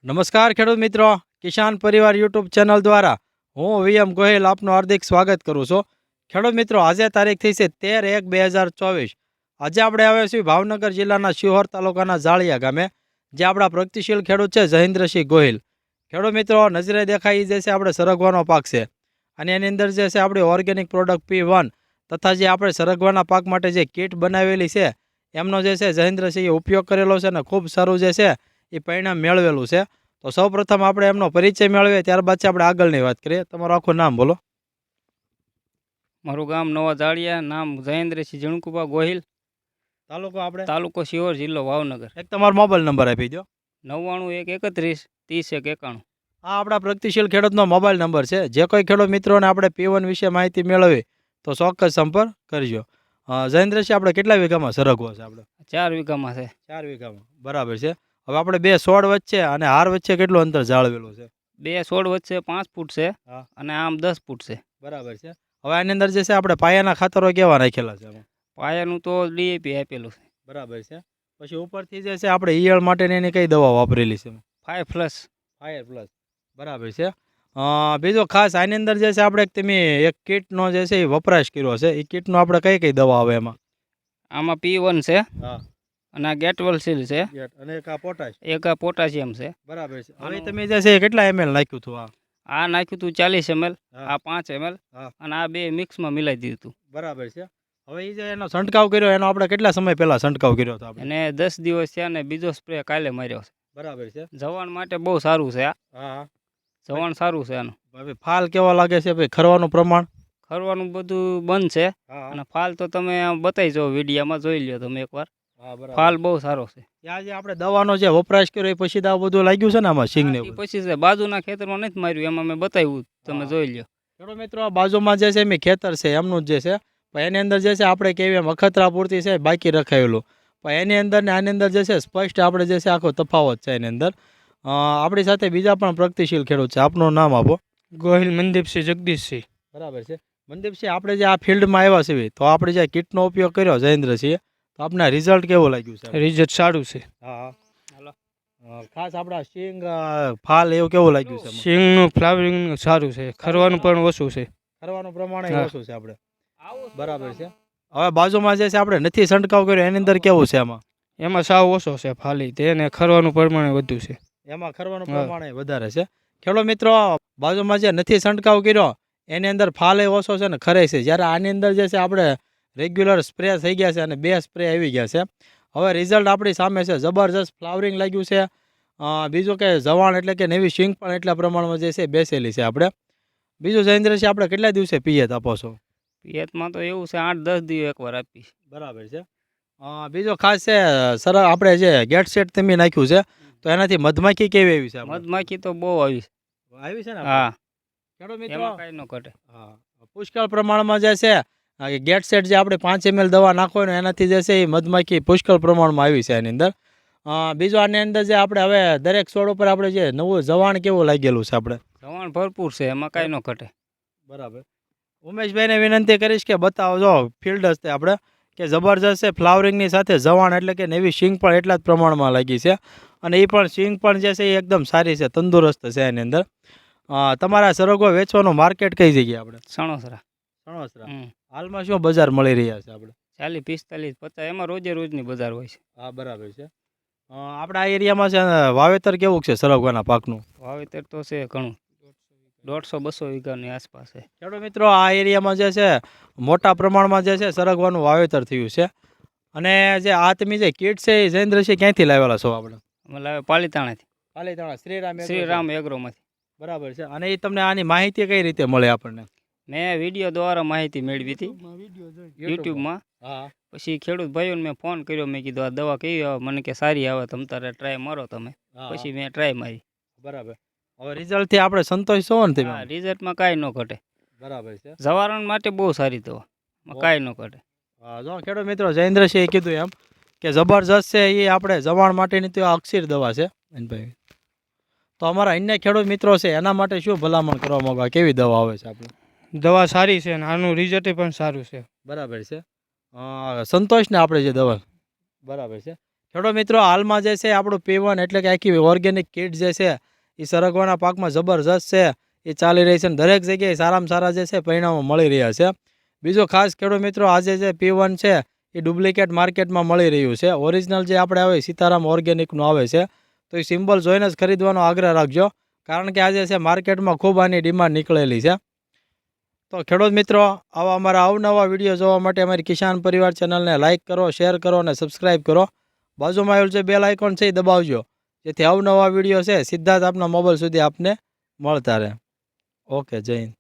નમસ્કાર ખેડૂત મિત્રો, કિસાન પરિવાર યુટ્યુબ ચેનલ દ્વારા હું વીએમ ગોહિલ આપનું હાર્દિક સ્વાગત કરું છું. ખેડૂત મિત્રો, આજે તારીખ થઈ છે 13/1/2024. આજે આપણે આવ્યા છીએ ભાવનગર જિલ્લાના શિહોર તાલુકાના ઝાળિયા ગામે, જે આપણા પ્રગતિશીલ ખેડૂત છે જયેન્દ્રસિંહ ગોહિલ. ખેડૂત મિત્રો, નજરે દેખાય જે છે આપણે સરગવાનો પાક છે, અને એની અંદર જે છે આપણી ઓર્ગેનિક પ્રોડક્ટ P1 તથા જે આપણે સરગવાના પાક માટે જે કીટ બનાવેલી છે એમનો જે છે જયેન્દ્રસિંહે ઉપયોગ કરેલો છે અને ખૂબ સારું જે છે એ પરિણામ મેળવેલું છે. તો સૌપ્રથમ આપણે એમનો પરિચય મેળવીએ, ત્યારબાદ આપણે આગળની વાત કરીએ. તમારું આખું નામ બોલો. મારું ગામ નવા ઝાળિયા, નામ જયેન્દ્રસિંહ જણકુભા ગોહિલ, તાલુકો આપણે તાલુકો શિહોર, જિલ્લો ભાવનગર. એક તમારો મોબાઈલ નંબર આપી દો. 91 131 30 191. આ આપણા પ્રગતિશીલ ખેડૂતનો મોબાઈલ નંબર છે. જે કોઈ ખેડૂત મિત્રોને આપણે P1 વિશે માહિતી મેળવી તો ચોક્કસ સંપર્ક કરજો. જયેન્દ્રસિંહ, આપણે કેટલા વીઘામાં સરગવો છે? આપણે 4 વીઘામાં છે. 4 વીઘામાં, બરાબર છે. હવે આપણે બે છોડ વચ્ચે અને હાર વચ્ચે કેટલું અંતર જાળવેલું છે? 2 છોડ વચ્ચે 5 ફૂટ છે હા. અને આમ 10 ફૂટ છે. બરાબર છે. હવે આની અંદર જે છે આપણે પાયાના ખાતરો કેવા નાખેલા છે આમાં? પાયાનું તો DAP આપેલું છે. બરાબર છે. પછી ઉપરથી જે છે આપણે ઈયળ માટેની એની કઈ દવા વાપરેલી છે? 5+. ફાયર પ્લસ, બરાબર છે. બીજો ખાસ આની અંદર જે છે આપણે તમે એક કીટનો જે છે એ વપરાશ કર્યો છે, એ કીટનો આપણે કઈ કઈ દવા આવે એમાં? આમાં P1 છે હા. અને આ ગેટવેલ સીલ છે, અને એક આ પોટાશ. એક આ પોટાશિયમ છે. બરાબર છે. હવે તમે જે છે એ કેટલા ml નાખ્યું હતું? આ નાખ્યું હતું 40 ml, હા. આ 5 ml હા. અને આ બે મિક્સમાં મિલાઈ દીધું હતું. બરાબર છે. હવે એ જે એનો છંટકાવ કર્યો એનો આપણે કેટલા સમય પહેલા છંટકાવ કર્યો હતો આપણે? અને 10 દિવસ છે અને બીજો સ્પ્રે કાલે માર્યો છે. બરાબર છે. જવાણ માટે બહુ સારું છે. આ હા. જવાણ સારું છે આનું. હવે ફાલ કેવો લાગે છે ભાઈ? ખરવાનું પ્રમાણ? ખરવાનું બધું બંધ છે હા. અને ફાલ તો તમે આમ બતાવી જાઓ, વિડીયામાં જોઈ લ્યો તમે એકવાર. હા, બરાબર. ફાલ બહુ સારો છે. ત્યાં જે આપણે દવાનો જે વપરાશ કર્યો એ પછી તો આ બધું લાગ્યું છે ને આમાં સિંગ ને ઈ પછી છે બાજુના ખેતરમાં નથી માર્યું, એમાં મેં બતાવ્યું, તમે હા. જોઈ લ્યો. ખેડૂત મિત્રો, આ બાજુમાં જે છે એમની ખેતર છે એમનું જ જે છે, પણ એની અંદર જે છે આપણે કેવી એમ અખતરા પૂરતી છે બાકી રખાયેલું, પણ એની અંદર ને આની અંદર જે છે સ્પષ્ટ આપણે જે છે આખો તફાવત છે એની અંદર. આપણી સાથે બીજા પણ પ્રગતિશીલ ખેડૂત છે, આપનું નામ આપો. ગોહિલ મનદીપસિંહ જગદીશસિંહ. બરાબર છે. મનદીપસિંહ, આપણે જે આ ફિલ્ડમાં આવ્યા છીએ તો આપણે જે કીટનો ઉપયોગ કર્યો જયેન્દ્રસિંહ, તો આપણે રિઝલ્ટ કેવું લાગ્યું છે? રિઝલ્ટ સારું છે. હા. ખાસ આપણા સિંગ ફાલ એવું કેવું લાગ્યું છે? સિંગનું ફ્લાવરિંગ સારું છે, ખરવાનું પણ ઓછું છે. ખરવાનું પ્રમાણ હા. ઓછું છે આપણે. બરાબર છે. હવે બાજુમાં જે છે આપણે નથી છંટકાવ કર્યો એની અંદર કેવું છે એમાં? એમાં સાવ ઓછો છે ફાલી, તેને ખરવાનું પ્રમાણ વધુ છે. એમાં ખરવાનું હા. પ્રમાણ વધારે છે. ખેડૂત મિત્રો, બાજુમાં જે નથી છંટકાવ કર્યો એની અંદર ફાલ ઓછો છે ને ખરે છે, જ્યારે આની અંદર જે છે આપણે રેગ્યુલર સ્પ્રે થઈ ગયા છે અને 2 સ્પ્રે આવી ગયા છે. હવે રિઝલ્ટ આપણી સામે છે, જબરજસ્ત ફ્લાવરિંગ લાગ્યું છે. બીજું કે જવાણ એટલે કે નવી સિંગ પણ એટલા પ્રમાણમાં જે છે બેસેલી છે આપણે. બીજું જયેન્દ્રસિંહ, આપણે કેટલા દિવસે પિયત આપો છો? પિયતમાં તો એવું છે 8-10 દિવસ એકવાર આપી. બરાબર છે. બીજો ખાસ છે સર, આપણે જે ગેટ સેટ તમે નાખ્યું છે તો એનાથી મધમાખી કેવી આવી છે આપણે? મધમાખી તો બહુ આવી છે. આવી છે ને? હા, ખેડૂત મિત્રો, એમાં કાંઈ ન ઘટે. હા, પુષ્કળ પ્રમાણમાં જે છે ગેટ સેટ જે આપણે 5 ml દવા નાખો ને એનાથી જે છે એ મધમાખી પુષ્કળ પ્રમાણમાં આવી છે એની અંદર. બીજું આની અંદર જે આપણે હવે દરેક છોડ ઉપર આપણે જે નવું જવાણ કેવું લાગેલું છે આપણે? જવાણ ભરપૂર છે, એમાં કાંઈ ન ઘટે. બરાબર. ઉમેશભાઈને વિનંતી કરીશ કે બતાવજો, ફિલ્ડ હશે આપણે, કે જબરજસ્ત છે ફ્લાવરિંગની સાથે જવાણ એટલે કે નવી સિંગ પણ એટલા જ પ્રમાણમાં લાગી છે, અને એ પણ સિંગ પણ જે છે એ એકદમ સારી છે, તંદુરસ્ત છે એની અંદર. તમારા સરગવો વેચવાનું માર્કેટ કઈ જગ્યાએ આપણે? સણોસરા. સણોસરા. હાલમાં શું બજાર મળી રહ્યા છે આપણે? 40, 45, 50, એમાં રોજે રોજની બજાર હોય છે. હા, બરાબર છે. આપણા આ એરિયામાં છે વાવેતર કેવું છે સરગવાના પાકનું? વાવેતર તો છે ઘણું, 150-200 વીઘાની આસપાસ છે. ખેડૂત મિત્રો, આ એરિયામાં જે છે મોટા પ્રમાણમાં જે છે સરગવાનું વાવેતર થયું છે. અને જે આ તમે જે કીટ છે એ જયેન્દ્રસિંહ ક્યાંથી લાવેલા છો આપણે? અમે લાવે પાલીતાણાથી, પાલીતાણા શ્રીરામ શ્રીરામ એગ્રોમાંથી. બરાબર છે. અને એ તમને આની માહિતી કઈ રીતે મળે આપણને? મેં વિડીયો દ્વારા માહિતી મેળવી હતી યુટ્યુબમાં. હા. પછી ખેડૂત ભાઈઓને મેં ફોન કર્યો, મેં કીધું આ દવા કેવી આવે, મને કે સારી આવે, તમ તારે ટ્રાય મારો તમે. પછી મેં ટ્રાય મારી. બરાબર. હવે રિઝલ્ટથી આપણે સંતોષ છો ને તમે? હા, રિઝલ્ટમાં કાંઈ ન ઘટે. બરાબર છે. જવારણ માટે બહુ સારી દવા, કાંઈ ન ઘટે. જો ખેડૂત મિત્રો, જયેન્દ્રસિંહે કીધું એમ કે જબરજસ્ત છે એ આપણે જવાણ માટેની તો અક્ષીર દવા છે. ભાઈ, તો અમારા અન્ય ખેડૂત મિત્રો છે એના માટે શું ભલામણ કરવા માંગો? કેવી દવા આવે છે આપણે? દવા સારી છે અને આનું રિઝલ્ટ પણ સારું છે. બરાબર છે. સંતોષ ને આપણે જે દવા. બરાબર છે. ખેડૂત મિત્રો હાલમાં જે છે આપણું P1 એટલે કે આખી ઓર્ગેનિક કીટ જે છે એ સરગવાના પાકમાં જબરજસ્ત છે, એ ચાલી રહી છે અને દરેક જગ્યાએ સારામાં સારા જે છે પરિણામો મળી રહ્યા છે. બીજો ખાસ ખેડૂત મિત્રો આજે જે P1 છે એ ડુપ્લિકેટ માર્કેટમાં મળી રહ્યું છે. ઓરિજિનલ જે આપણે આવે સીતારામ ઓર્ગેનિકનું આવે છે, તો એ સિમ્બોલ જોઈને જ ખરીદવાનો આગ્રહ રાખજો, કારણ કે આજે છે માર્કેટમાં ખૂબ આની ડિમાન્ડ નીકળેલી છે. તો ખેડૂત મિત્રો આવા અમારા અવનવા વિડીયો જોવા માટે અમારી કિસાન પરિવાર ચેનલને લાઇક કરો, શેર કરો અને સબસ્ક્રાઈબ કરો. બાજુમાં આવેલું જે બેલ આઇકોન છે એ દબાવજો, જેથી અવનવા વિડીયો છે સીધા જ આપના મોબાઈલ સુધી આપને મળતા રહે. ઓકે, જય હિન્દ.